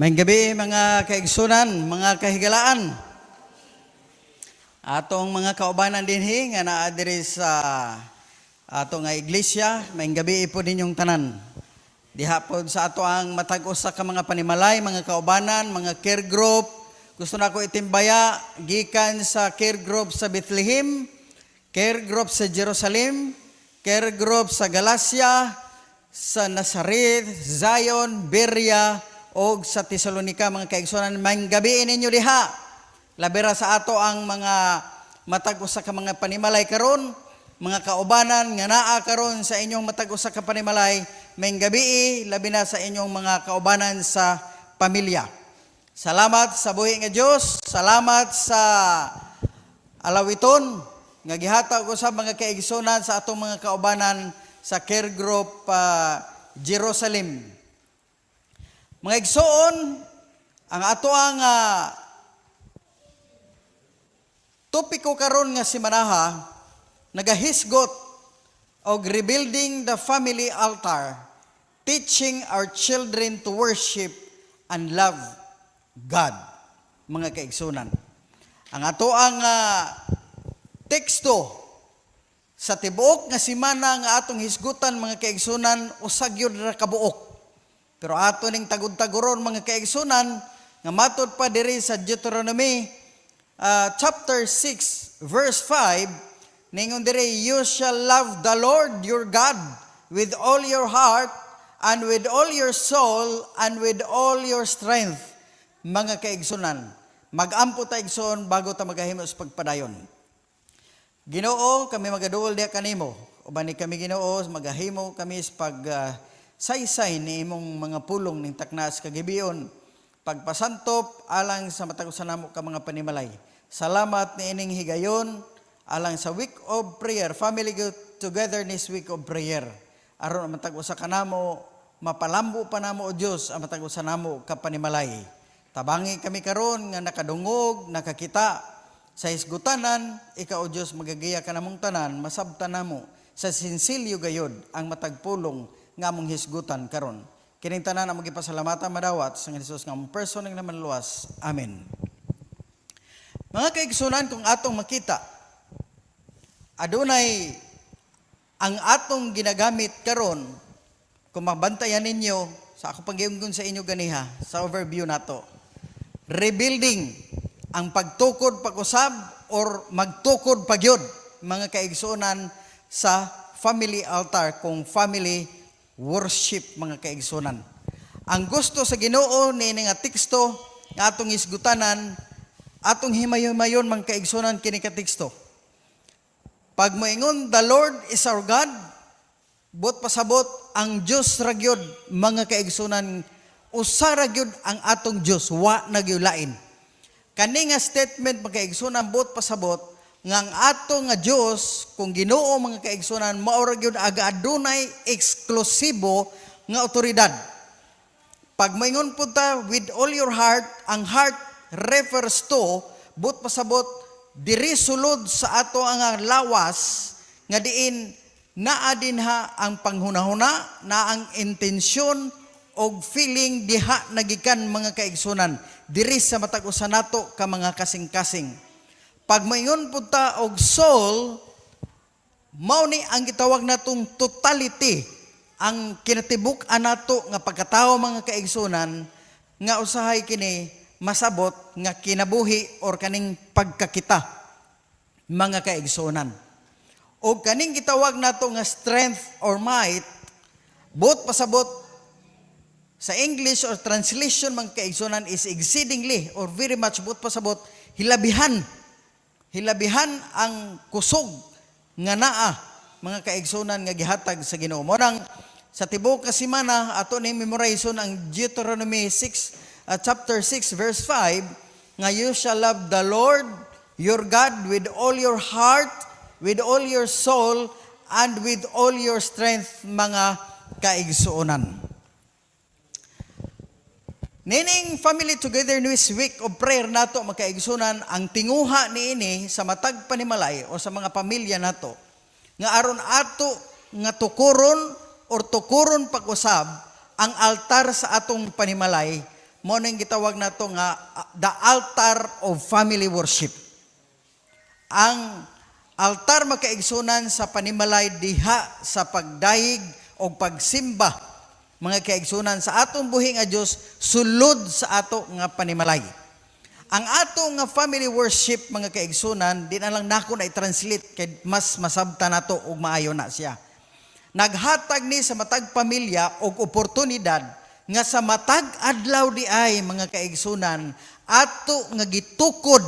Maayong gabi mga kaigsunan, mga kahigalaan. Atong mga kaubanan dinhi nga naa diri sa ato nga iglesia, maayong gabi po ninyong tanan. Diha pod sa ato ang matag usa ka mga panimalay, mga kaubanan, mga care group. Gusto na ko itimbaya gikan sa care group sa Bethlehem, care group sa Jerusalem, care group sa Galacia, sa Nazareth, Zion, Berea, o sa Tesalonica, mga kaigsunan. Maayong gabi ninyo diha. Labira sa ato ang mga matag usa ka mga panimalay karon, mga kaubanan nga naa karon sa inyong matag usa ka panimalay. Maayong gabi, labi na sa inyong mga kaubanan sa pamilya. Salamat sa buhi nga Dios, salamat sa alawiton nga gihatag ko sa mga kaigsunan sa atong mga kaubanan sa care group Jerusalem. Mga igsoon, ang ato ang topiko karon nga simanaha, nagahisgot og rebuilding the family altar, teaching our children to worship and love God. Mga kaigsunan, ang ato ang teksto sa tibuok nga simana nga atong hisgutan, mga kaigsunan, usag yun ra kabuok. Pero ato ning tagud-taguron, mga kaigsunan, nga matod pa diri sa Deuteronomy chapter 6 verse 5, ningon diri, you shall love the Lord your God with all your heart and with all your soul and with all your strength. Mga kaigsunan, mag-ampo ta igsoon bago ta magahimo sa pagpadayon. Ginoo, kami magaduol diha kanimo. Uban ni kami Ginoo, magahimo kami sa saysay ni imong mga pulong ning taknas kagibion, pagpasantop alang sa matag usa namo ka mga panimalay. Salamat ni ining higayon alang sa week of prayer, family togetherness week of prayer. Aron matag usa kanamo mapalambo pa namo o Dios ang matag usa namo ka panimalay. Tabangi kami karon nga nakadungog, nakakita sa hisgutanan, ikaw o Dios magagiya ka namong tanan, masabtan namo sa sinsilyo gayod ang matagpulong nga mong hisgutan karon. Kining tanan ang magipasalamatan madawat sa Hesus nga mong person ng naman luwas. Amen. Mga kaigsunan, kung atong makita, adunay ang atong ginagamit karon, kung mabantayan ninyo, sa ako pagayunggon sa inyo ganiha, sa overview nato, rebuilding, ang pagtukod pag-usab or magtukod pagyod, mga kaigsunan, sa family altar, kung family worship, mga kaigsunan. Ang gusto sa Ginoo ni nga teksto nga atong isgutanan, atong himayon-mayon, mga kaigsunan, kini ka teksto. Pag moingon, the Lord is our God, bot pasabot ang Dios ra gyud, mga kaigsunan, usa ra gyud ang atong Dios, wa na gyud lain. Kani nga statement, mga kaigsunan, bot pasabot nga ang ato nga Dios, kung Ginoo, mga kaigsunan, mao ra gyud aga adunay eksklusibo nga otoridad. Pag moingon pud ta with all your heart, ang heart refers to but pasabot diri sulod sa ato ang lawas nga diin naa dinha ang panghunahuna, na ang intensyon og feeling diha nagikan, mga kaigsunan, diri sa matag usa nato ka mga kasing-kasing. Pag mayon po ta og soul, mao ni ang gitawag natong totality, ang kinatibuk-an nato nga pagkatao, mga kaigsunan, nga usahay kini masabot nga kinabuhi or kaning pagkakita, mga kaigsunan. O kaning gitawag nato nga strength or might, bot pasabot sa English or translation, mga kaigsunan, is exceedingly or very much, bot pasabot hilabihan ang kusog nga naa, mga kaigsunan, nga gihatag sa Ginoo. Morang sa tibuok nga semana ato ni memorization ang Deuteronomy chapter 6 verse 5 nga you shall love the Lord your God with all your heart, with all your soul, and with all your strength, mga kaigsuonan. Nining family togetherness week of prayer nato, mga kaigsunan, ang tinguha niini sa matag panimalay o sa mga pamilya nato nga aron ato nga tukuron or tukuron pag-usab ang altar sa atong panimalay mo nang gitawag nato nga the altar of family worship. Ang altar makaigsunan sa panimalay diha sa pagdayeg o pagsimba mga kaigsunan sa atong buhi nga Dios sulod sa ato nga panimalay. Ang ato nga family worship mga kaigsunan di na lang nako na i-translate kay mas masabta nato ug maayo na siya. Naghatag ni sa matag pamilya og oportunidad nga sa matag adlaw di ay mga kaigsunan ato nga gitukod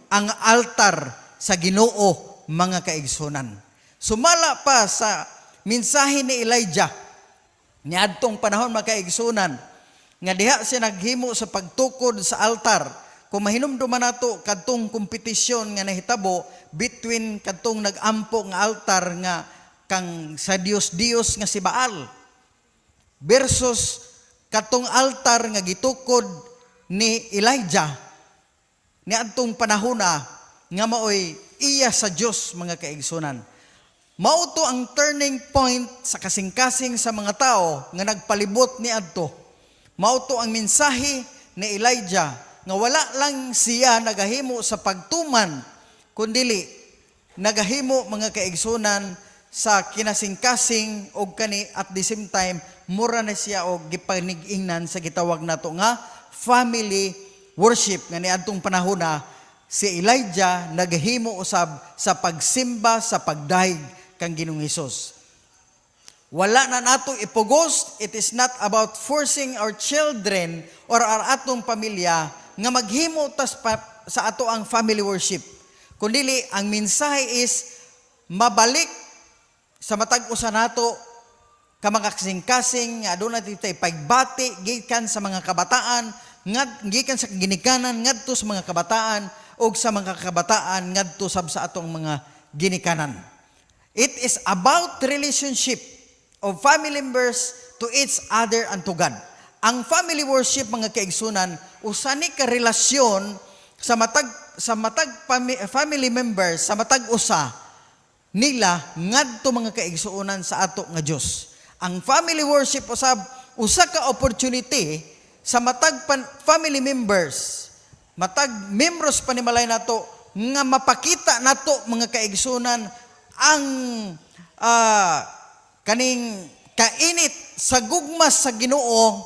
ang altar sa Ginoo mga kaigsunan. Sumala pa sa mensahe ni Elijah niadtong panahon mga kaigsunan nga diha siya naghimo sa pagtukod sa altar. Kung mahinumduman nato kadtong kompetisyon nga nahitabo between kadtong nagampo nga altar nga kang sa Dios nga si Baal versus kadtong altar nga gitukod ni Elijah niadtong panahona nga maoy iya sa Dios mga kaigsunan. Mao to ang turning point sa kasing-kasing sa mga tao nga nagpalibot niadto. Mao to ang mensahe ni Elijah nga wala lang siya nagahimo sa pagtuman kundili nagahimo mga kaigsunan sa kinasing-kasing og kani at the same time mura na siya og gipanig-ingnan sa gitawag nato nga family worship nga niadtong panahona si Elijah naghimo usab sa pagsimba sa pagdayeg kang Ginoong Hesus. Wala na nato ipugos, it is not about forcing our children or our atong pamilya nga maghimo sa ato ang family worship. Kundi ang mensahe is mabalik sa matag usa nato ka mga kasing-kasing nga aduna tay pagbati gikan sa mga kabataan gikan sa ginikanan ngadto sa mga kabataan o sa mga kabataan ngadto sab sa atong mga ginikanan. It is about relationship of family members to each other and to God. Ang family worship mga kaigsunan usa ni ka relasyon sa matag family members sa matag usa nila ngadto mga kaigsuonan sa ato nga Dios. Ang family worship usab usa ka opportunity sa matag family members matag membros panimalay nato nga mapakita nato mga kaigsunan ang kaning kainit sa gugma sa Ginoo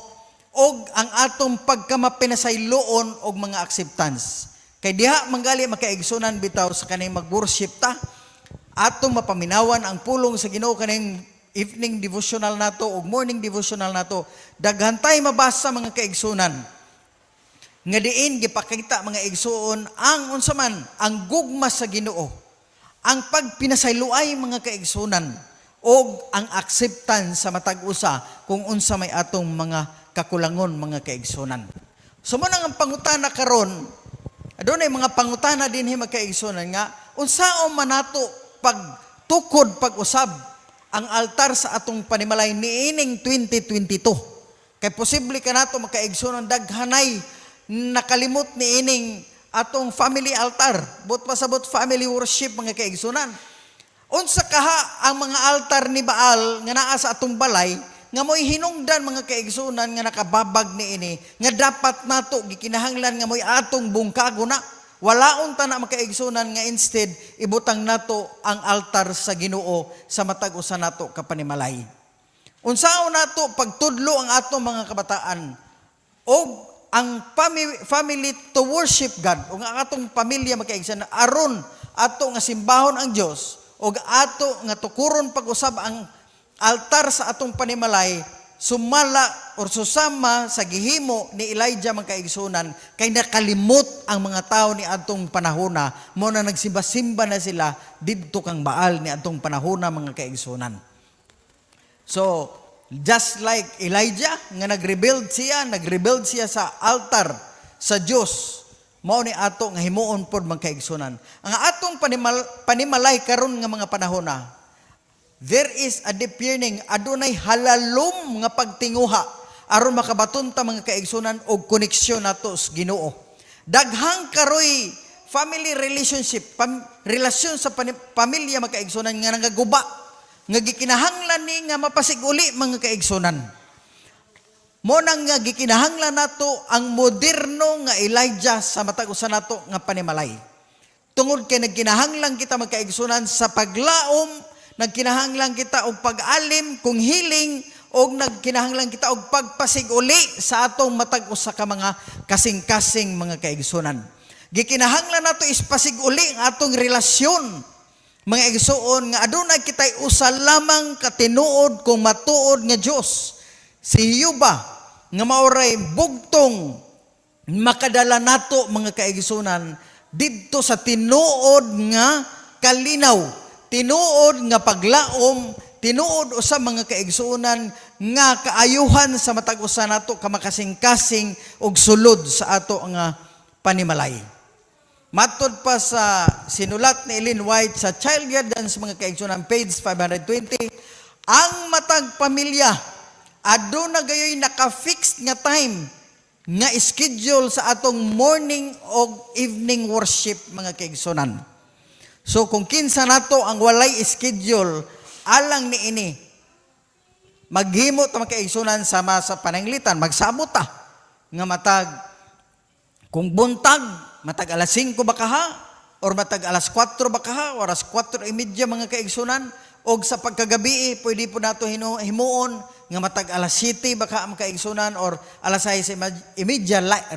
og ang atong pagkamapinasayloon og mga acceptance. Kay diha manggali makaigsunan bitaw sa kaning mag-worship ta atong mapaminawan ang pulong sa Ginoo kaning evening devotional nato og morning devotional nato. Daghan tay mabasa mga kaigsunan nga diin gipakita mga igsuon ang unsa man ang gugma sa Ginoo, ang pagpinasayloay mga kaigsunan og ang acceptance sa matag usa kung unsa may atong mga kakulangon mga kaigsunan. So mo nang ang pangutana karon adunay mga pangutana dinhi mga kaigsunan nga unsaon man nato pagtukod pag-usab ang altar sa atong panimalay niining 2022. Kay posible ka nato makaigsunan daghanay nakalimot ni ining atong family altar. But pasabot family worship mga kaigsunan. Unsa kaha ang mga altar ni Baal nga naa sa atong balay nga mo'y hinungdan mga kaigsunan nga nakababag ni ini nga dapat nato gikinahanglan nga mo'y atong bungkago na. Walaon ta na mga kaigsunan nga instead ibutang nato ang altar sa Ginoo sa matag usa nato kapanimalay. Unsaon nato pagtudlo ang atong mga kabataan og ang family to worship God o nga atong pamilya makaigsunan aron ato nga simbahon ang Dios o ato nga tukuron pag-usab ang altar sa atong panimalay sumala or susama sa gihimo ni Elijah mga kaigsunan kay nakalimot ang mga tao ni atong panahona mo na nagsimba-simba na sila didto kang Baal ni atong panahona mga kaigsunan. So just like Elijah nga nag-rebuild siya sa altar sa Dios mao ni ato nga himuon pod mga kaigsunan. Ang atong panimalay karon nga mga panahona there is a deep yearning adunay halalom nga pagtinguha aron makabaton ta mga kaigsunan og koneksyon nato sa Ginoo. Daghang karoy family relationship relasyon sa pamilya mga kaigsunan nga nagaguba nga gikinahanglan ni nga mapasiguli mga kaigsunan. Mo nang nga gikinahanglan nato ang moderno nga Elijah sa matag usa nato nga panimalay. Tungod kay nagkinahanglan kita magkaigsunan sa paglaom, nagkinahanglan kita og pag-alim kung healing, og nagkinahanglan kita og pagpasiguli sa atong matag usa ka mga kasing-kasing mga kaigsunan. Gikinahanglan nato ispasiguli ang atong relasyon mga igsuon nga adunay kitay usa lamang katinuod kung matuod nga Dios. Si Hiyuba nga maoray bugtong makadala nato mga kaigsunan didto sa tinuod nga kalinaw, tinuod nga paglaom, tinuod usa mga kaigsunan nga kaayuhan sa matag usa nato kamakasing-kasing og sulod sa ato nga panimalay. Matod pa sa sinulat ni Ellen White sa Child Guidance mga kaigsunan page 520, ang matag pamilya aduna gayoy naka-fixed nga time nga schedule sa atong morning o evening worship mga kaigsunan. So kung kinsa nato ang walay schedule, alang ni ini maghimo ta mga kaigsunan sama sa pananglitan, magsabot ta nga matag kung buntag matag alas 5 ba kaha or matag alas 4 ba kaha or alas 4:30 mga kaigsunan, og sa pagkagabi pwede po nato himuon nga matag alas 7 baka ang kaigsunan or alas 6:30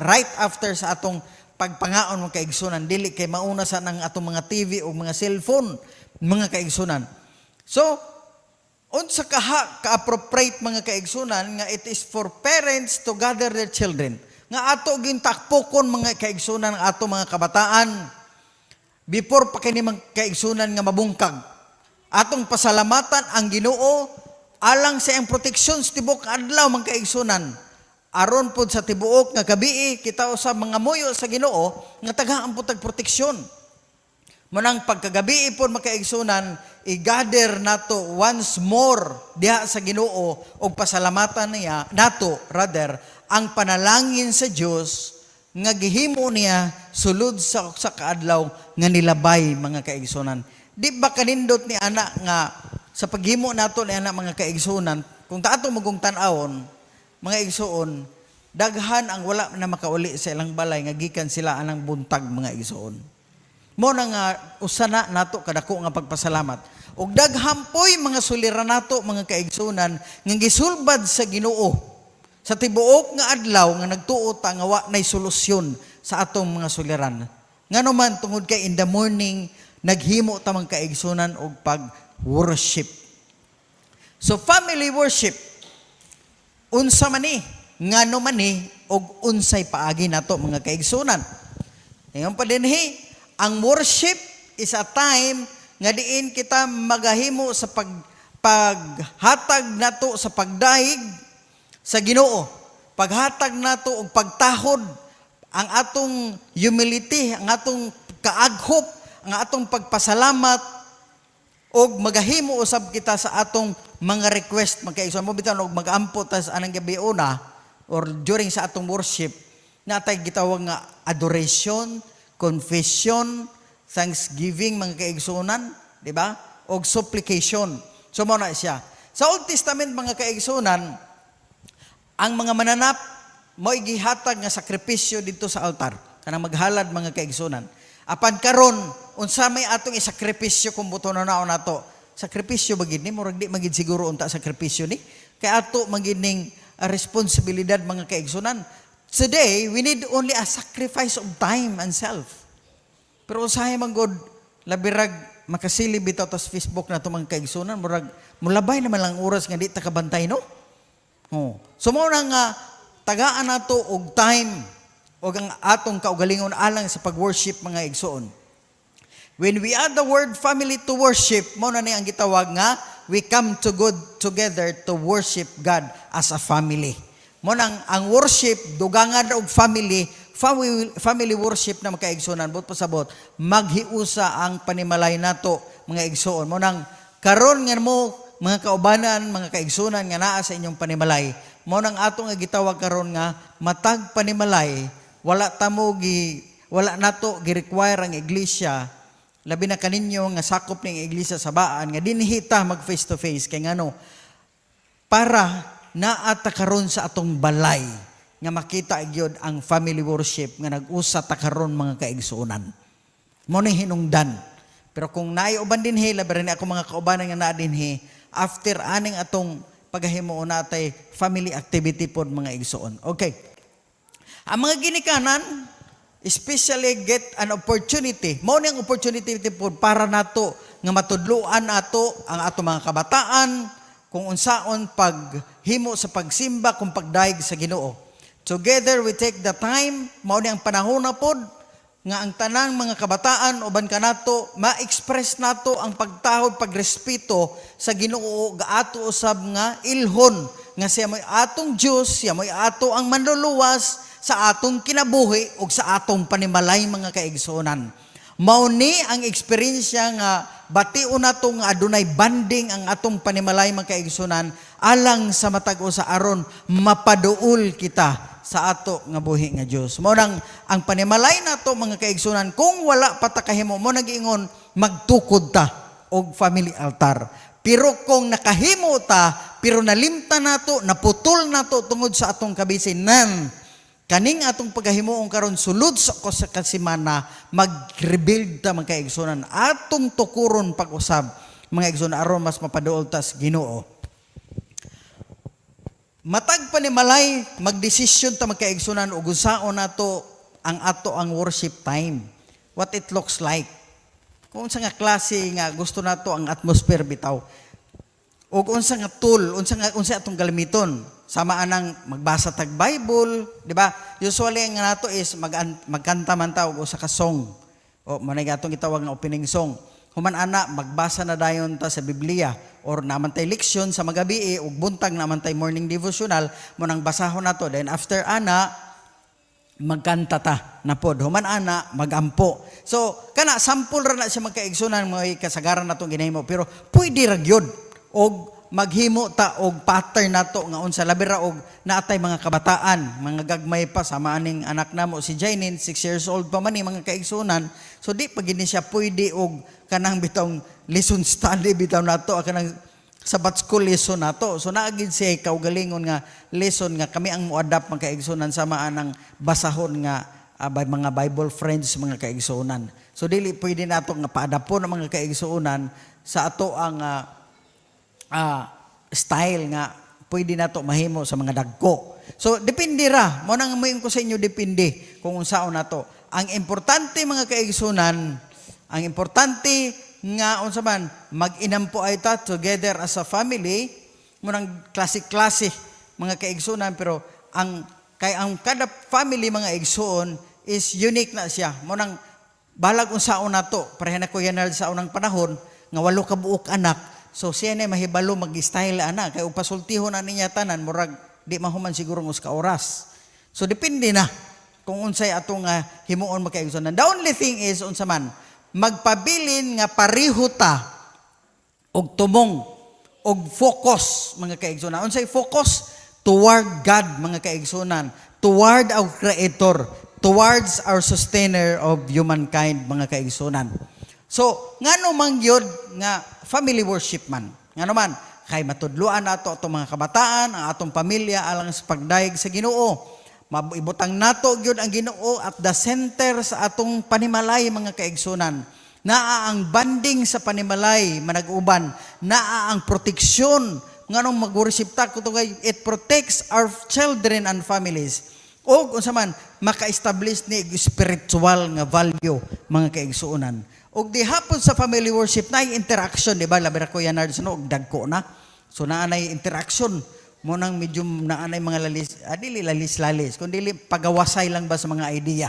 right after sa atong pagpangaon mga kaigsunan, dili kay mauna sa nang atong mga TV o mga cellphone mga kaigsunan. So unsa ka-appropriate mga kaigsunan nga it is for parents to gather their children nga ato gintakpokon mga kaigsunan ang ato mga kabataan before pa kini mga kaigsunan nga mabungkag. Atong pasalamatan ang Ginoo alang sa iyang proteksyon sa tibuok adlaw mga kaigsunan. Aron pod sa tibuok nga gabi kita usab mga muyo sa Ginoo nga tagahan pod tag proteksyon. Manang pagkagabi pod mga kaigsunan, i-gather nato once more diha sa Ginoo og pasalamatan niya nato rather ang panalangin sa Dios nga gihimo niya sulod sa kaadlaw nga nilabay mga kaigsunan. Di ba kanindot ni anak nga sa paghimo nato ni anak mga kaigsunan, kung tato magong tan-awon mga igsuon, daghan ang wala na makauli sa ilang balay nga gikan sila anang buntag mga igsuon. Mo na nga usana nato kadako nga pagpasalamat. Og daghampoy mga suliran nato mga kaigsunan nga gisulbad sa Ginoo sa tibuok nga adlaw nga nagtuo ta nga wa nay solusyon sa atong mga suliran. Ngano man tungod kay in the morning naghimo ta mga kaigsunan og pag-worship. So family worship unsa man ni ngano man ni og unsay paagi nato mga kaigsunan. Ngayon pa dinhi ang worship is a time nga diin kita magahimo sa paghatag nato sa pagdahig sa Ginoo, paghatag nato og pagtahod ang atong humility, ang atong kaaghop, ang atong pagpasalamat og magahimo usab kita sa atong mga request magkaigsuon mo bitan og mag-ampo tas anang gabi una or during sa atong worship natay gitawag nga adoration, confession, thanksgiving mga kaigsunan, di ba? Og supplication. So mo na siya. Sa Old Testament mga kaigsunan, ang mga mananap mo gihatag nga sakripisyo dito sa altar kanang maghalad mga kaigsunan. Apan karon unsa may atong isakripisyo kung buto na naon nato? Sakripisyo bagid ni murag di magid siguro unta sakripisyo ni kay ato magining responsibilidad mga kaigsunan. Today we need only a sacrifice of time and self. Pero usahay man god labirag makasilib bitaw tas Facebook na to mga kaigsunan murag mulabay naman lang oras nga di ta kabantay no. So mo nang tagaan nato og time og ang atong kaugalingon alang sa pag-worship mga igsoon. When we add the word family to worship, mo na ni ang gitawag nga we come to God together to worship God as a family. Mo nang ang worship dugangan og family worship na makaigsunan bot pasabot maghiusa ang panimalay nato mga igsoon. Mo nang karon nga mo mga kaubanan, mga kaigsunan nga naa sa inyong panimalay, mo nang atong gitawag karon nga matag panimalay, wala nato gi-require ang iglesia, labi na kaninyo nga sakop ning iglesia sa baan nga dinhi ta mag face to face kay ngano para naa ta karon sa atong balay nga makita gyud ang family worship nga nag-usa ta karon mga kaigsuonan. Mo ni hinungdan. Pero kung naay uban dinhi labi ni ako mga kaubanan nga naa dinhi, after aning atong pagahimo natay family activity pod mga igsuon. Okay. Ang mga ginikanan, especially get an opportunity. Mao ni ang opportunity pod para nato nga matudloan nato ang ato mga kabataan kung unsaon paghimo sa pagsimba kung pagdaig sa Ginoo. Together we take the time, mao ni ang panahon na pod nga ang tanang mga kabataan uban kanato ma-express nato ang pagtahod pagrespeto sa Ginoo gaato usab nga ilhon nga siya mo'y atong Dios, siya mo'y ato ang manluluwas sa atong kinabuhi ug sa atong panimalay mga kaigsuonan. Mao ni ang eksperyensya nga bation nato nga adunay banding ang atong panimalay mga kaigsuonan alang sa matag-o sa aron mapaduol kita sa ato nga buhi nga Dios. Mao nang ang panimalay nato mga kaigsuonan kung wala pa ta kahimo mo nag-ingon magtukod ta og family altar. Pero kung nakahimo ta pero nalimta nato, naputol nato tungod sa atong kabisinan, kaning atong paghahimuon karon sulod sa kasimana mag-rebuild ta mga kaigsuonan atong tukuron pag-usab mga igsuonan aron mas mapaduol ta sa Ginoo. Matag panimalay magdesisyon ta magkaigsunan ug unsaon nato ang worship time. What it looks like. Kung unsa nga klase nga gusto nato ang atmosphere bitaw. Ug unsa nga tool, unsa atong galamiton. Sama anang magbasa tag Bible, di ba? Usually nga nato is magkanta man ta og usa ka song. O manay atong gitawag nga opening song. Human ana magbasa na dayon ta sa Biblia or naman tay leksyon sa magabi ug buntag naman tay morning devotional mo nang basahon nato then after ana magkanta ta na pod human ana magampo. So kana sample ra na siya magkaigsunan mga kasagaran natong ginahimo pero pwede ra gyud og maghimo ta og pattern nato nga unsa labi ra og naatay mga kabataan mga gagmay pa sama aning anak namo si Jainin 6 years old pa man ni mga kaigsunan so di pa gid siya pwede og kanang bitong lesson study bitaw nato kanang Sabbath school lesson nato so naagid siya kaugalingon nga lesson nga kami ang moadapt mga kaigsunan sama anang basahon nga mga Bible friends mga kaigsunan so dili pwede nato nga paadapon ang mga kaigsunan sa ato ang style nga pwede nato mahimo sa mga dagko. So depende ra, mo nang mayon ko sa inyo depende kung unsaon nato. Ang importante mga kaigsunan, ang importante nga unsa man mag-inampo ay ta together as a family, mo nang klase-klase mga kaigsunan pero ang kada family mga igsoon is unique na siya. Mo nang balag unsaon nato, pareha na ko yan sa unang panahon nga 8 ka buok anak. So siya na mahibalo mag-style ana kay upasultihon na niya tanan murag di mahuman siguro ng ka oras. So depende na kung unsay atong himuon magkaigsunan. The only thing is unsa man magpabilin nga pareho ta og tumong og focus mga kaigsunan. Unsay focus toward God mga kaigsunan, toward our creator, towards our sustainer of humankind mga kaigsunan. So ngano man gyud nga family worship man. Ngano man kay matudluan nato atong mga kabataan, ang atong pamilya alang sa pagdaig sa Ginoo. Maibutang nato gyud ang Ginoo at the center sa atong panimalay mga kaigsunan. Naa ang banding sa panimalay manag-uban, naa ang proteksyon nganong mag-worship ta kutugay it protects our children and families. O unsa man maka-establish ni spiritual nga value mga kaigsuonan. Og di hapon sa family worship na interaction, di ba? Labi ra ko yan og dagko na. So naanay interaction mo nang medium naanay mga dili lalis-lalis, kundi pagawasay lang ba sa mga idea.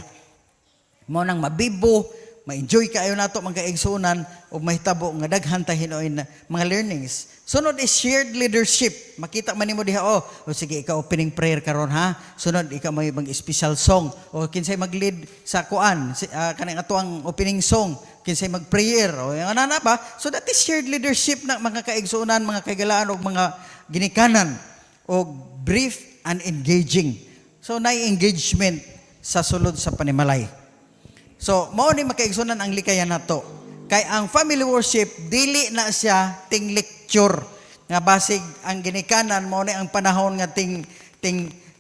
Mo nang mabibo, ma-enjoy kaayo nato mga kaigsunan ug mahitabo nga daghan ta hinoy na mga learnings. Sunod is shared leadership. Makita man nimo diha o sige ikaw opening prayer karon ha. Sunod ikaw may special song o kinsay mag-lead sa kuan kanang ato ang opening song. Kinsay mag-prayer o yung anana ba? So that is shared leadership na mga kaigsunan, mga kaigalaan o mga ginikanan o brief and engaging. So na-engagement sa sulod sa panimalay. So mao ni makaigsunan ang likayan nato. Kay ang family worship dili na siya ting lecture, nga basig ang ginikanan mo ni ang panahon nga ting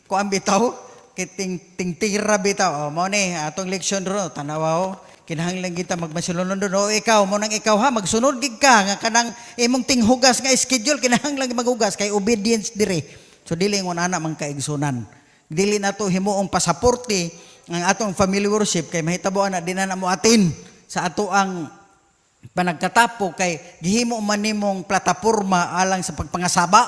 kuan bitaw ting tira bitaw mo ni atong leksyon ro tanawa kinahanglan kita magmasulunod doon. O ikaw, mo nang ikaw ha, magsunod gid ka, nga kanang imong tinghugas nga schedule, kinahanglan maghugas, kay obedience dire. So dili ngon ana man kaigsunan. Dili na to himuong pasaporte ang atong family worship, kay mahitabo na din na mo atin sa ato ang panagkatapo, kay gihimo man nimong plataporma alang sa pagpangasaba.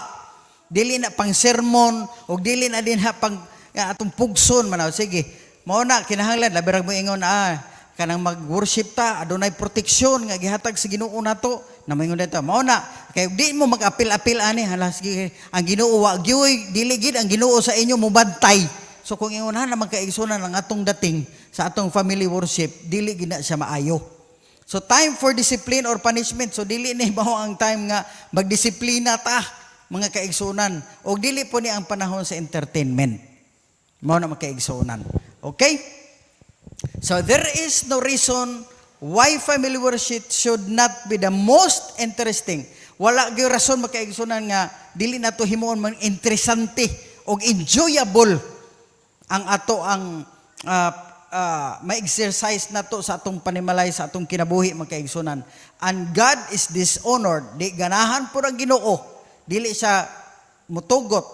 Dili na pang sermon, o dili na din ha pang atong pugson, manaw. Sige, mao na, kinahanglan, labirag mo ingon, kanang mag-worship ta, adunay proteksyon nga gihatag sa Ginoo nato. Namingon dito, mao na, kay di mo mag-apil-apil ani, hala sige, ang Ginoo wa gyud dili gid ang Ginoo sa inyo mubantay. So kung ingon na magkaigsunan ang atong dating sa atong family worship, dili gid na siya maayo. So time for discipline or punishment. So dili ni mao ang time nga magdisiplina ta mga kaigsunan, o dili po ni ang panahon sa entertainment. Mao na magkaigsunan. Okay? So there is no reason why family worship should not be the most interesting. Wala gyud rason makaigsunan nga dili nato himuon man interesante o enjoyable ang ato ang ma-exercise nato sa atong panimalay sa atong kinabuhi makaigsunan. And God is dishonored. Di ganahan pud ang Ginoo. Dili siya mutugot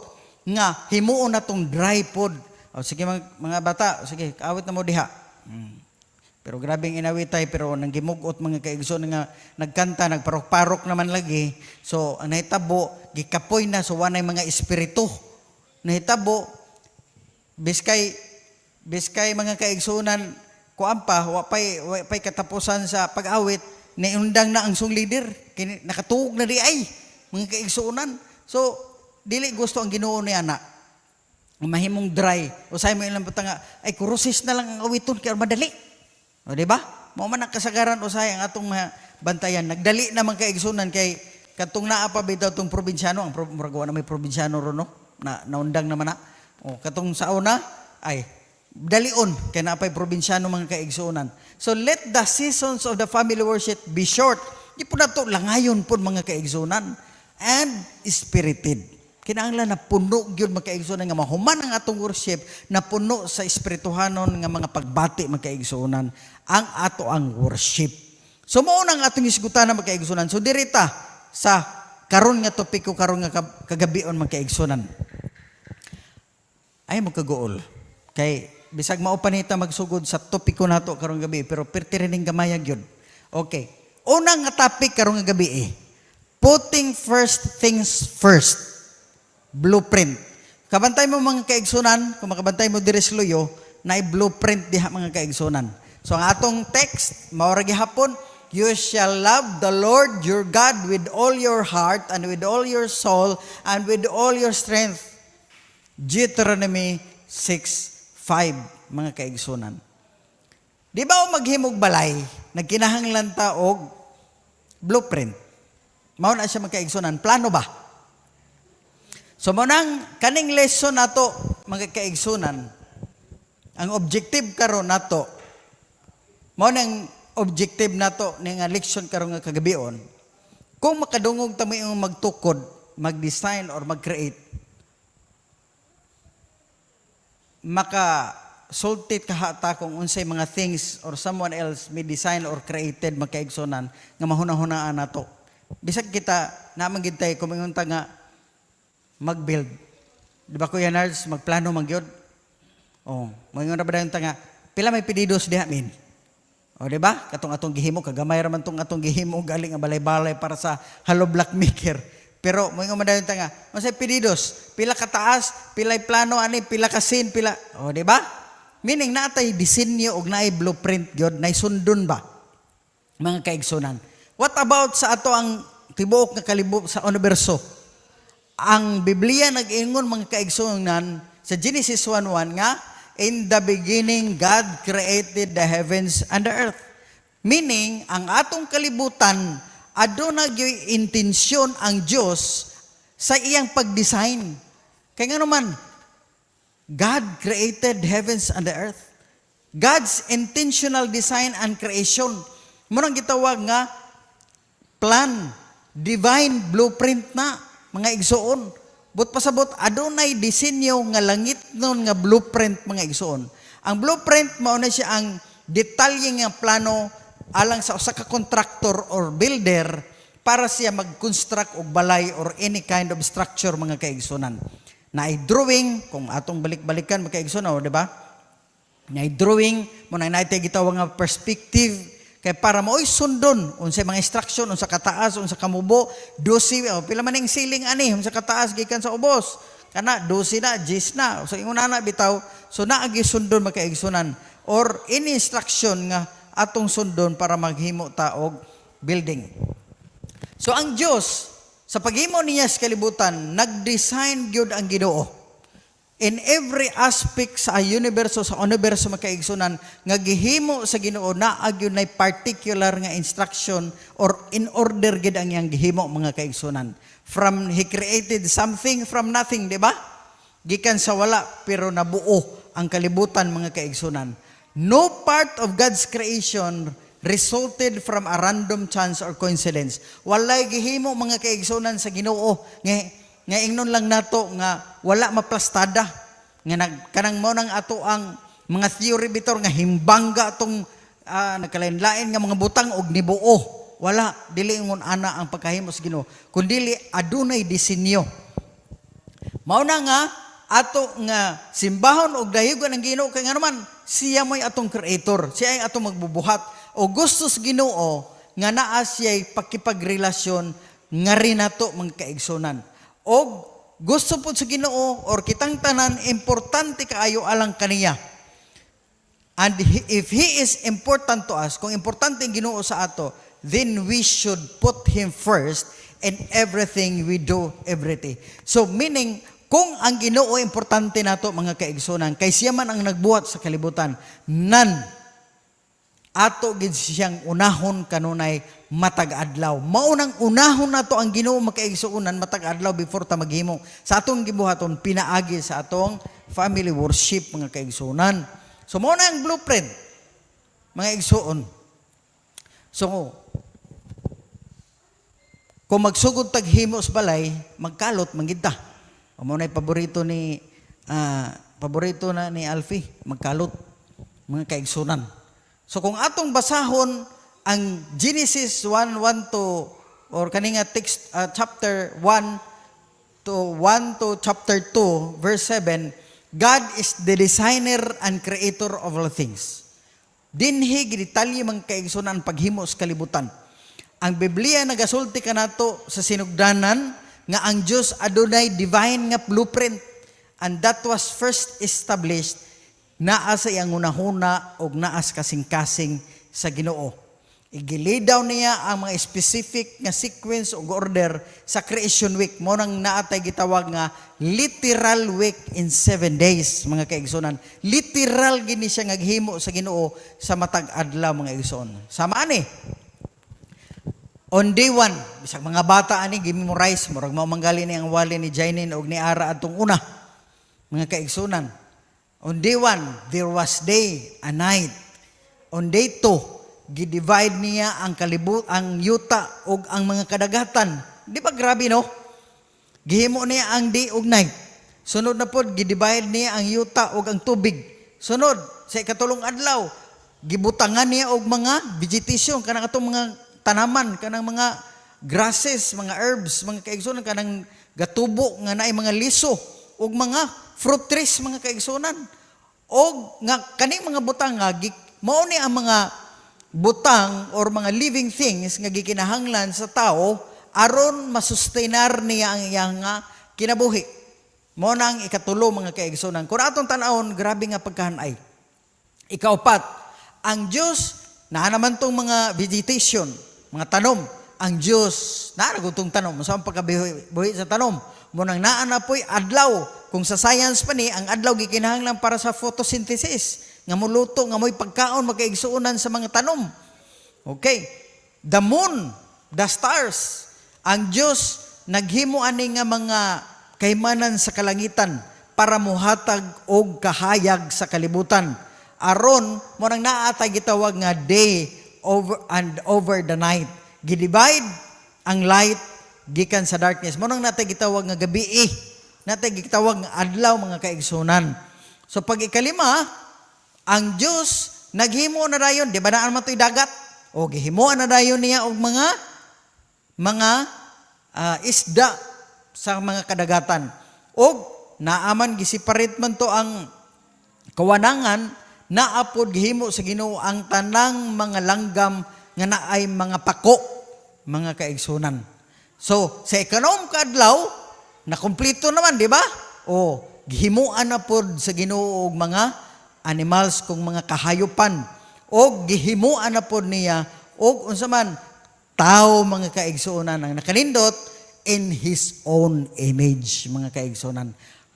nga himuon natong dry pod. O sige mga bata, sige kaawit na mo diha. Pero grabing inawitay, pero nang gimugot mga kaigsoon nga nagkanta, nagparok-parok naman lagi. So ang nahitabo gikapoy na, so wanay mga espiritu nahitabo biskay mga kaigsunan kuan pa wapay katapusan sa pag-awit, niundang na ang song leader, nakatuog na di ay mga kaigsunan. So dili gusto ang Ginoo ni ana mahimong dry. O say mo ilang nga, ay kurusis na lang ang awiton kaya madali. O diba? Mao man ang kasagaran o say ang atong bantayan. Nagdali naman kaigsunan kay katong naa pa bitaw tong probinsyano, ang muragawa na may probinsyano ro no. Naundang naman na. O katong sa una ay dalion kay naapay probinsyano mga kaigsunan. So let the seasons of the family worship be short. Di po nato langayon po mga kaigsunan and spirited. Kinahanglan na puno gyud makaigsunan nga mahuman ang atong worship na puno sa espirituhanon nga mga pagbati makaigsunan ang ato ang worship. So mao nang atong isgutan na makaigsunan. So dirita sa karon nga topiko karon nga kagabion makaigsunan. Ay mo kagool. Kay bisag mao pa nita magsugod sa topiko nato karon gabi, pero pertirining gamayag gyud. Okay. Unang nga topic karon nga gabi putting first things first. Blueprint. Kabantay mo mga kaigsunan, kung makabantay mo diri sa luyo, na blueprint diha mga kaigsunan. So ang atong text, mao ra gihapon, you shall love the Lord your God with all your heart and with all your soul and with all your strength. Deuteronomy 6:5 mga kaigsunan. Di ba o maghimog balay, nagkinahanglan ta og blueprint? Mao na siya mga kaigsunan, plano ba? So manang kaning lesson nato mga kaigsunan, ang objective karon nato, mao nang objective nato ning leksyon karon nga kagabion. Kung makadungog ta mo yung magtukod, mag-design or mag-create, maka-sultit kahata kung unsay mga things or someone else may design or created makaigsunan nga mahuna-hunaan nato. Bisag kita naman gid tay kumingon ta nga mag-build. Di ba Kuya Nards, magplano magyod? Oh, mayon ra ba dayon ta nga pila may pedidos diha min? O di ba? Katong atong gihimo kagamay ra man tong atong gihimo galing nga balay-balay para sa hollow block maker. Pero mayon man dayon ta nga, unsay pedidos? Pila ka taas, pilay plano ani, pila ka scene, pila. O di ba? Meaning natay disenyo og naay blueprint gyud, naay sundon ba? Mga kaigsunan. What about sa ato ang tibuok nga kalibutan sa universo? Ang Biblia nag-ingon mga kaigsunan sa Genesis 1:1 nga, in the beginning God created the heavens and the earth. Meaning, ang atong kalibutan, aduna gyud intensyon ang Dios sa iyang pag-design. Kaya nga naman, God created heavens and the earth. God's intentional design and creation. Murang gitawag nga plan, divine blueprint na. mga igsoon. But pasabot, adunay disenyo nga langit nun nga blueprint, mga igsoon. Ang blueprint, mauna siya ang detalye nga plano alang sa usa ka contractor or builder para siya mag-construct og balay or any kind of structure, mga kaigsunan. Na drawing, kung atong balik-balikan, mga kaigsunan, di ba? Na drawing, muna natin gitawag nga perspective, kaya para mao'y sundon, unsay mga instruction, unsa kataas, unsa kamubo, 12, pila man ang ceiling ani, unsa kataas, gikan sa ubos, kana, 12 na, 10 na, so ingon na bitaw, so naagi sundon makaigsunan, or any instruction nga atong sundon para maghimo ta og building. So ang Dios, sa paghimo niya sa kalibutan, nag-design gyud ang Ginoo. In every aspect sa universo, sa universo makaigsunan, nga gihimo sa Ginoo na agyo na particular nga instruction or in order gid ang iyang gihimo, mga kaigsunan. From He created something from nothing, di ba? Gikan sa wala pero nabuo ang kalibutan, mga kaigsunan. No part of God's creation resulted from a random chance or coincidence. Walay gihimo, mga kaigsunan, sa Ginoo nga ingnon lang nato nga wala maplastada nga kanang mo nang ato ang mga theory bitor nga himbangga atong nagkalain-lain nga mga butang og nibuo. Wala, dili ingon ana ang pagkahimo sa Ginoo, kundi adunay disenyo. Mao na nga ato nga simbahon og dayogon ang Ginoo kay nganuman siya mo'y atong creator, siya ay atong magbubuhat o gusto sa Ginoo nga naa siya'y pakipagrelasyon nga rin nato, mga kaigsunan. O gusto po sa Ginoo or kitang tanan importante kaayo alang kaniya. And if He is important to us, kung importante ang Ginoo sa ato, then we should put Him first in everything we do every day. So meaning, kung ang Ginoo importante nato, mga kaigsunan, kay siya man ang nagbuhat sa kalibutan, ato gid siyang unahon kanunay matag adlaw. Maunang unahon nato ang Ginoo, makaigsuonan matag adlaw before ta maghimo sa atong gibuhaton pinaagi sa atong family worship, mga kaigsuonan. So mao na ang blueprint, mga igsuon. So kung magsugod tag himo sa balay, magkalot manggid ta. Mao na paborito na ni Alfie, magkalot, mga kaigsuonan. So kung atong basahon ang Genesis 1:1 to or kaninga text chapter 1 to chapter 2 verse 7, God is the designer and creator of all things. Dinhi gidetalye man kaigsunan paghimo sa kalibutan. Ang Biblia nagasulti kanato sa sinugdanan nga ang Dios adunay divine nga blueprint, and that was first established naa sa iyang unahuna o naas kasing-kasing sa Ginoo. Igili daw niya ang mga specific nga sequence o order sa creation week. Mo nang naatay gitawag nga literal week in 7 days, mga kaigsunan. Literal gini siya nga gihimo sa Ginoo sa matag adlaw, mga igsoon. Sama ani. On day 1, bisag mga bata ani gimemorize, murag mao manggali ni ang wali ni Jainin og ni Ara atong una, mga kaigsunan. On day 1, there was day and night. On day 2, gidivide niya ang ang yuta ug ang mga kadagatan. Di ba grabe, no? Gihimo niya ang day ug night. Sunod na pod, gidivide niya ang yuta ug ang tubig. Sunod, sa ikatulong adlaw, gibutangan niya og mga vegetation, kanang atong mga tanaman, kanang mga grasses, mga herbs, mga kaigsunan, kanang gatubo nga naay mga liso ug mga fruit trees, mga kaigsunan. O nga kaning mga butang nga mao ni ang mga butang or mga living things nga gikinahanglan sa tao aron masustainar niya ang iyang kinabuhi. Mao na ang ikatulo, mga kaigsunan. Kung atong tan-awon, grabe nga pagkahanay. Ikaupat, ang Dios naa naman tong mga vegetation, mga tanom. Ang Dios naa nagutong tanom, sa pagkabuhi sa tanom. Munang naa na po'y adlaw. Kung sa science pa ni, ang adlaw gikinahanglan para sa photosynthesis. Nga muluto, nga mo'y pagkaon, magkaigsuunan sa mga tanom. Okay. The moon, the stars. Ang Diyos, naghimo ani nga mga kaymanan sa kalangitan para muhatag og kahayag sa kalibutan. Aron, munang naatay gitawag nga day over the night. Gidivide ang light gikan sa darkness. Mo nang natay gitawag nga gabi, natay gitawag nga adlaw mga kaigsunan. So pag ikalima, ang Dios naghimo na dayon, di ba naan man to'y dagat? O gihimuan na dayon niya og mga isda sa mga kadagatan. Og naaman gisiparit man to ang kawanangan, naapod gihimo sa Ginoo ang tanang mga langgam nga naay mga pako, mga kaigsunan. So sa ikanom kadlaw, nakumpleto naman, di ba? O gihimuan na pod sa Ginoo og mga animals kung mga kahayupan, o gihimuan na pod niya og unsa man tao, mga kaigsunan, ang nakanindot in His own image, mga kaigsunan.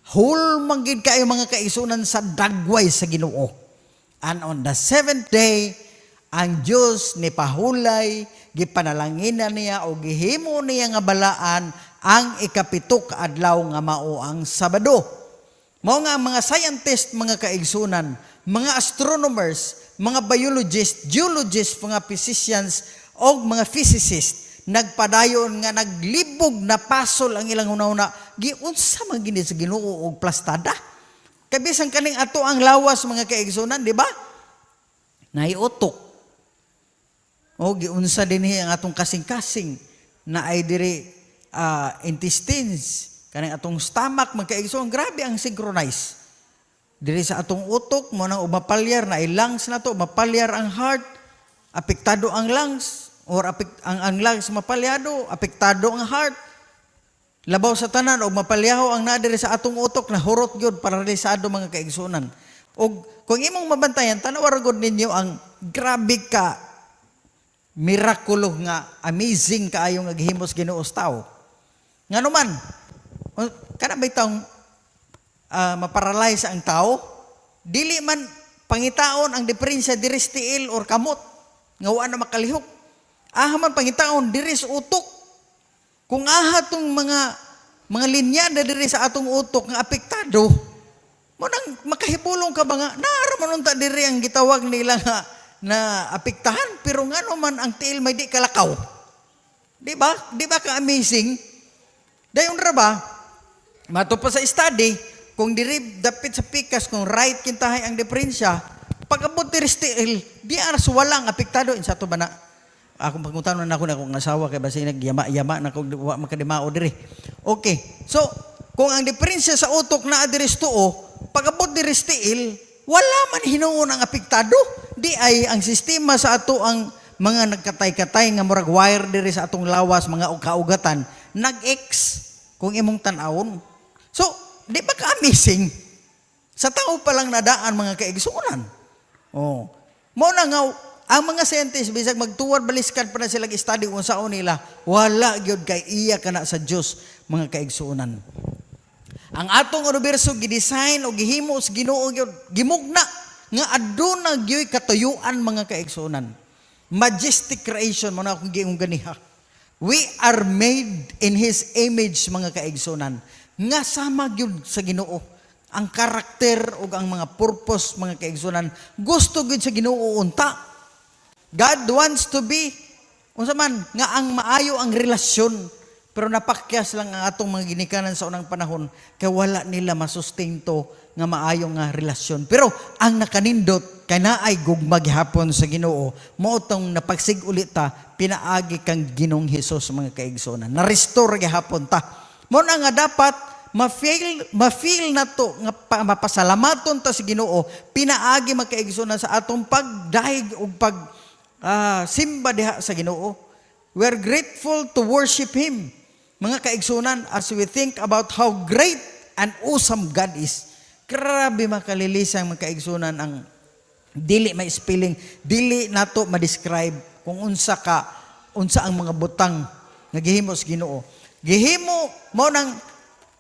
Hulmang gid kayo mga kaigsunan sa dagway sa Ginoo. And on the seventh day, ang Dios ni pahulay, gipanalanginan niya o gihimo niya nga balaan ang ikapito ka adlaw nga mao ang Sabado. Mao nga ang mga scientist, mga kaigsunan, mga astronomers, mga biologists, geologists, mga physicians, o mga physicists, nagpadayon nga naglibog na pasol ang ilang una-una, giunsa man gini sa Ginoo og plastada. Kabisan kaning ato ang lawas, mga kaigsunan, di ba? Naiutok. O giunsa dinhi ang atong kasing-kasing na ay diri intestines, kaning atong stomach, magkaigsoon, grabe ang synchronize. Diri sa atong utok, mo nang umapalyar na ay lungs na to, mapalyar ang heart, apektado ang lungs, or ang lungs mapalyado, apektado ang heart. Labaw sa tanan, o mapalyaho ang nadiri sa atong utok, na hurot yun, paralisado mga kaigsunan. O kung imong mabantayan, tanawar gud ninyo ang grabe ka, mirakulo nga, amazing kaayo nga gihimos Ginoo sa tao. Nga naman, kana ba itong maparalyze ang tao? Dili man pangitaon ang diferensya diri sa tiil or kamot nga wa na makalihok. Man pangitaon diri sa utok. Kung tong mga linya na diri sa atong utok nga apektado, mo nang makahibulong ka ba nga naaraman unta diri ang gitawag nila nga na apektahan, pero nga naman ang tiil may di kalakaw. Di ba? Di ba ka amazing? Dayon ra ba? Mato pa sa study, kung diri dapit sa pikas, kung right kintahay ang diferensya, pag-abot diri stiil, di aras walang apektado. Insa to ba na? Akong pagkutanon na ako na akong asawa, kaya basta nagyama-yama na kung makadimao diri. Okay, so, kung ang diferensya sa utok na diri sa tuo, pag-abot diri stiil, wala man hinuon ang apektado. Di ay ang sistema sa ato ang mga nagkatay-katay nga murag wire diri sa atong lawas, mga kaugatan, nag-X kung imong tan-awon. So, di ba ka-amazing? Sa tao pa lang nadaan mga kaigsunan. Oh. Mo na nga, ang mga scientists, bisag magtuwar baliskan pa na sila study kung saan nila, wala gyud kay iya kana sa Dios mga kaigsunan. Ang atong universo gidesign o gihimo sa Ginoo gyud, gimugna nga aduna gyud katuyuan mga kaigsunan. Majestic creation mo na akong giingong ganiha. We are made in His image mga kaigsunan. Nga sama gyud sa Ginoo ang karakter o ang mga purpose mga kaigsunan. Gusto gyud sa Ginoo unta. God wants to be unsa man nga ang maayo ang relasyon, pero napakyas lang ang atong mga ginikanan sa unang panahon kay wala nila masustinto nga maayo nga relasyon. Pero ang nakanindot kay naay gugma gihapon sa Ginoo, mao tong napagsig ulit ta pinaagi kang Ginoong Hesus mga kaigsunan. Na-restore gihapon ta. Mo na nga dapat ma-feel na to nga mapasalamaton ta sa Ginoo, pinaagi mga kaigsunan sa atong pagdahig ug simba diha sa Ginoo. We're grateful to worship Him. Mga kaigsunan, as we think about how great and awesome God is, grabe makalilisang mga kaigsunan ang dili may spelling, dili nato ma-describe kung unsa ang mga butang nga gihimo sa Ginoo. Gihimo mo nang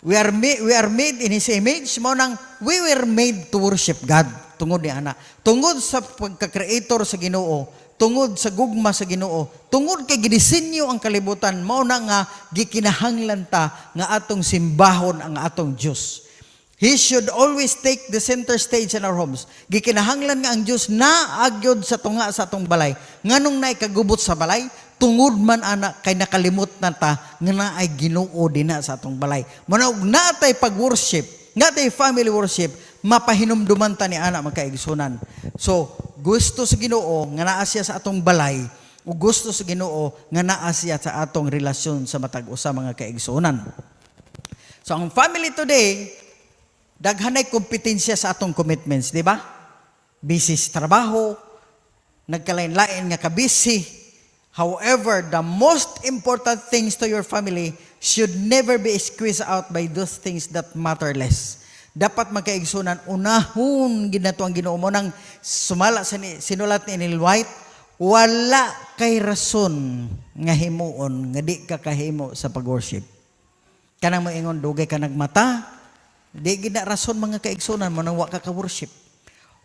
we are made in His image, mo nang we were made to worship God. Tungod ni ana, tungod sa pagka-creator sa Ginoo, tungod sa gugma sa Ginoo, tungod kay gidisenyo ang kalibutan, mao na nga gikinahanglan ta nga atong simbahon ang atong Dios. He should always take the center stage in our homes. Gikinahanglan nga ang Dios na agyod sa tunga sa atong balay. Nganong nay kagubot sa balay tungod man anak kay nakalimot na ta nga naay Ginoo dinha sa atong balay. Manaog natay pag-worship, natay family worship, mapahinumduman ta ni ana mga kaigsunan. So, gusto sa Ginoo nga naa siya sa atong balay, o gusto sa Ginoo nga naa siya sa atong relasyon sa matag usa mga kaigsunan. So, ang family today, daghanay kompetensya sa atong commitments, di ba? Busy sa trabaho, nagkalain-lain nga ka-busy. However, the most important things to your family should never be squeezed out by those things that matter less. Dapat magkaigsunan, unahon ginato ang Ginoo mo nang sumala sa sinulat ni Ellen White, wala kay rason nga himuon nga di ka kahimo sa pag-worship. Kanang mo ingon dugay ka nagmata, di gina rason mga kaigsunan mo nang wa ka ka-worship.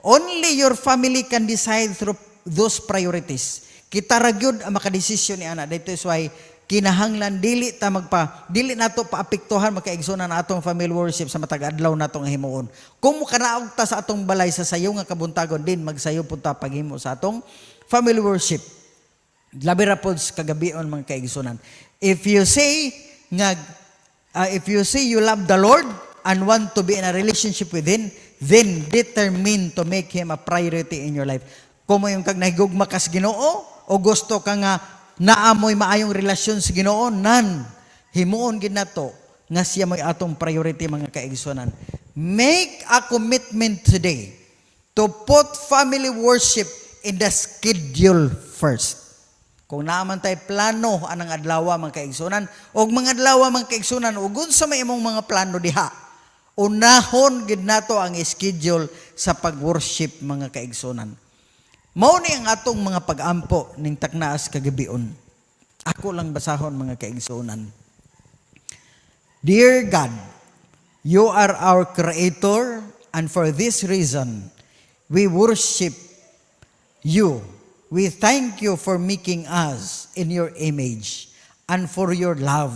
Only your family can decide through those priorities. Kita ra gyud ang makadesisyon ni ana. That is why kinahanglan dili nato paapektuhan makaigsunan na atong family worship sa matag adlaw nato nga himuon. Kung mukanaog ta sa atong balay sa sayo nga kabuntagon din magsayo pud ta paghimo sa atong family worship. Labi ra pod kagabion mga kaigsunan. If you say you love the Lord and want to be in a relationship with Him, then determine to make Him a priority in your life. Kung mo yung kag nahigugma kas Ginoo o gusto ka nga naamoy maayong relasyon sa Ginoo, himuon gid nato nga siya mo'y atong priority mga kaigsunan. Make a commitment today to put family worship in the schedule first. Kung naaman tayo plano anang adlaw mga kaigsunan o mga adlaw mga kaigsunan ug unsa may imong mga plano diha, unahon gid nato ang schedule sa pag-worship mga kaigsunan. Mao ni ang atong mga pag-ampo ning taknaas kagabion. Ako lang basahon mga kaigsunan. Dear God, you are our creator, and for this reason we worship you. We thank you for making us in your image and for your love,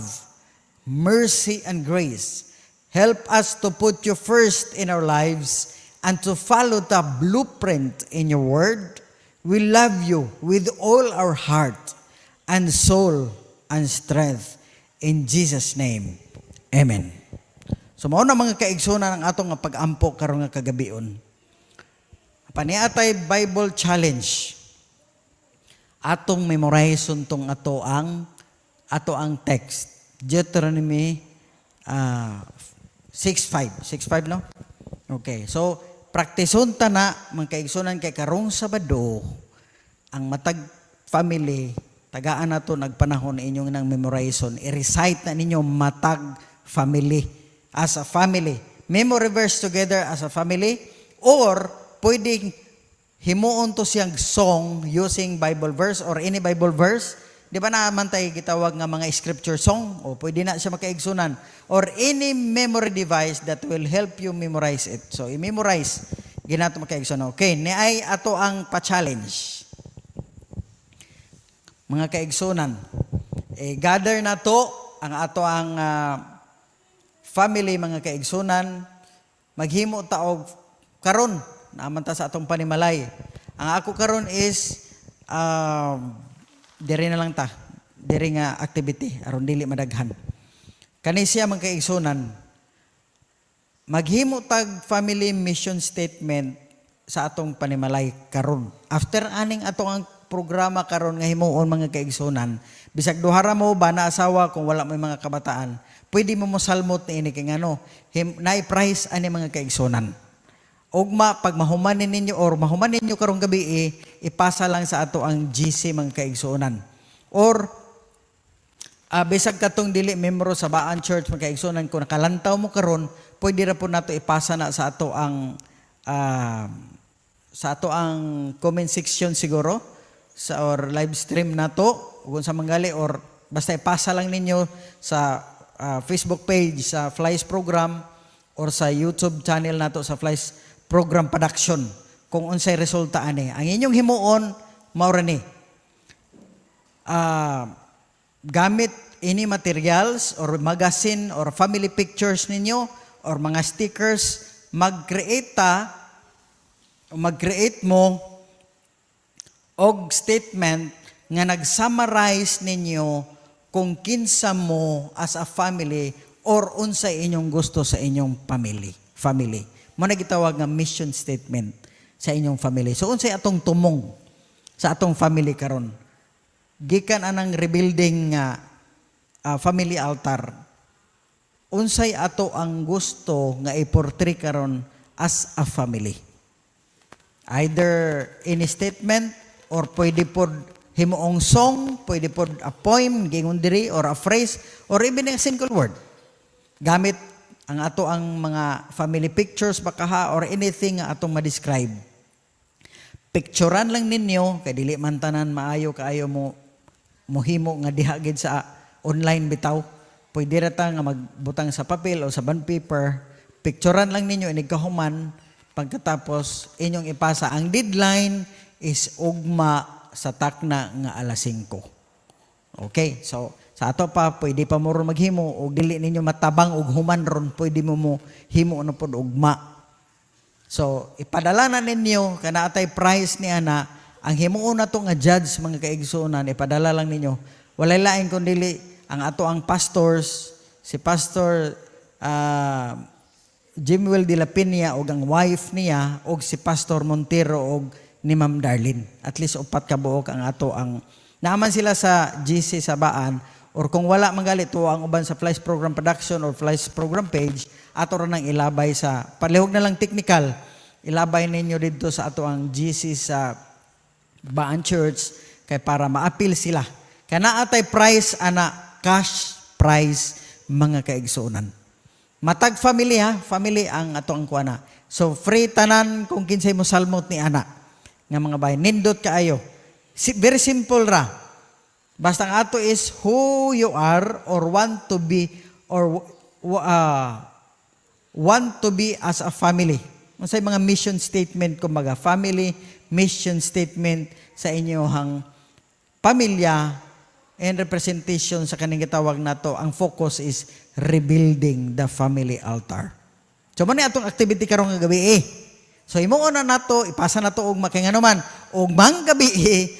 mercy and grace. Help us to put you first in our lives and to follow the blueprint in your word. We love you with all our heart and soul and strength. In Jesus' name, Amen. So, mao na mga kaigsunan ang atong pag-ampo karon nga kagabion. Paniatay Bible Challenge. Atong memorize tong ato ang text. Deuteronomy 6:5. 6:5 no? Okay. So, praktison ta na mga kaigsunan kay karong Sabado ang matag family tagaan nato nagpanahon inyong nang memorization i-recite na ninyo matag family as a family, memory verse together as a family, or pwedeng himuon to siyang song using Bible verse or any Bible verse. Di ba naman tayo gitawag nga mga scripture song o pwede na siya makaigsunan or any memory device that will help you memorize it. So i-memorize ginato makaigsunan. Okay, ni ay ato ang pa-challenge. Mga kaigsunan, gather na to ang ato ang family mga kaigsunan, maghimo ta og karon naaman ta sa atong panimalay. Ang ako karon is diri na lang ta, diri nga activity aron dili madaghan. Kani siya mga kaigsunan, maghimo tag family mission statement sa atong panimalay karon. After aning atong ang programa karon nga himuon mga kaigsunan, bisag duhara mo ba na asawa kung wala may mga kabataan, pwede mo mosalmot ni ini kay ngano, na-price ani mga kaigsunan. Ugma pag mahumanin ninyo or mahumanin ninyo karong gabi ipasa lang sa ato ang GC mga kaigsunan. Or bisag katong dili membro sa Baan Church mga kaigsunan, kung nakalantaw mo karon, pwede ra po nato ipasa na sa ato ang comment section siguro or live stream nato kung sa manggali, or basta ipasa lang ninyo sa Facebook page sa Flies Program or sa YouTube channel nato sa Flies Program Production kung unsay resulta ani. Ang inyong himuon mao ra ni gamit any materials or magazine or family pictures ninyo or mga stickers, mag-create mo og statement nga nag-summarize ninyo kung kinsa mo as a family or unsay inyong gusto sa inyong family. Mo na gitawag nga mission statement sa inyong family. So unsay atong tumong sa atong family karon? Gikan anang rebuilding nga family altar. Unsay ato ang gusto nga iportray karon as a family. Either in a statement or pwede pod himuong song, pwede pod a poem, gingon diri, or a phrase, or even a single word. Gamit ang ato ang mga family pictures bakaha or anything nga atong ma-describe. Picturean lang ninyo, kay dili man tanan maayo kaayo mo mohimo nga diha gid sa online bitaw. Pwede ra ta nga magbutang sa papel o sa bond paper. Picturean lang ninyo inigkahuman. Pagkatapos inyong ipasa. Ang deadline is ugma sa takna nga alas 5. Okay, so sa ato pa pwede pa mo ron maghimo o dili ninyo matabang og human ron pwede mo himo na pod ugma. So ipadala na ninyo kana atay price ni ana. Ang himuon nato nga judge mga kaigsuonan ipadala lang ninyo. Walay lain kun dili ang ato ang pastors, si Pastor Jimwell de la Peña o ang wife niya o si Pastor Montero o ni Ma'am Darlene. At least upat ka buok ang ato ang naaman sila sa GC sa Baan or kung wala manggalit to ang uban sa Flies Program Production or Flies Program page ato ra nang ilabay sa palihog na lang technical ilabay ninyo dito sa ato ang GC sa Baan Church kay para ma-appeal sila. Kana atay price ana cash price mga kaigsuonan. Matag family ha, family ang ato ang kuana. So free tanan kung kinsay mo salmot ni ana nga mga bahay. Nindot kaayo. Very simple ra. Basta ang ato is who you are or want to be as a family. Unsay mga mission statement kumbaga, family mission statement sa inyong pamilya and representation sa kaning gitawag nato. Ang focus is rebuilding the family altar. So man atong activity karong nga gabi So himuon na nato, ipasa nato og makingano man og mang gabi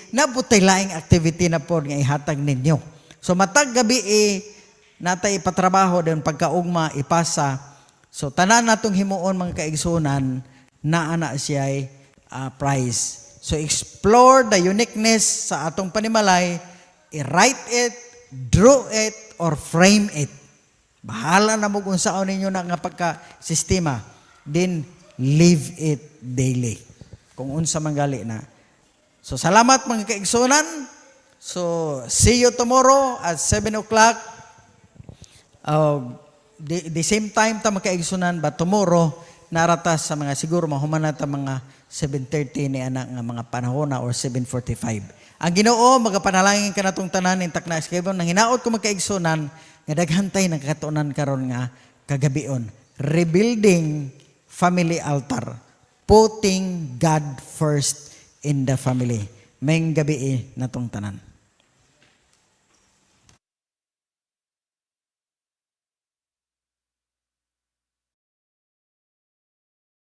na butay laing activity na pod nga ihatag ninyo. So matag gabi natay ipatrabaho den pagkaugma ipasa. So tanan natong himuon mga kaigsunan na ana siya prize. So explore the uniqueness sa atong panimalay, i-write it, draw it or frame it. Bahala na mo kung saan ninyo na nga pagka-sistema. Then, live it daily. Kung unsa manggali na. So, salamat mga kaigsunan. So, see you tomorrow at 7 o'clock. The same time ta mga kaigsunan, but tomorrow, naratas sa mga siguro mahuman na ta mga 7:30 ni anak nga mga panahon na or 7:45. Ang Ginoo magapanalangin ka natong tanan intak na eskribon nang hinaot ko magkaigsunan nga daghantay nagkatunan karon nga kagabion. Rebuilding family altar. Putting God first in the family. Mayng gabi natong tanan.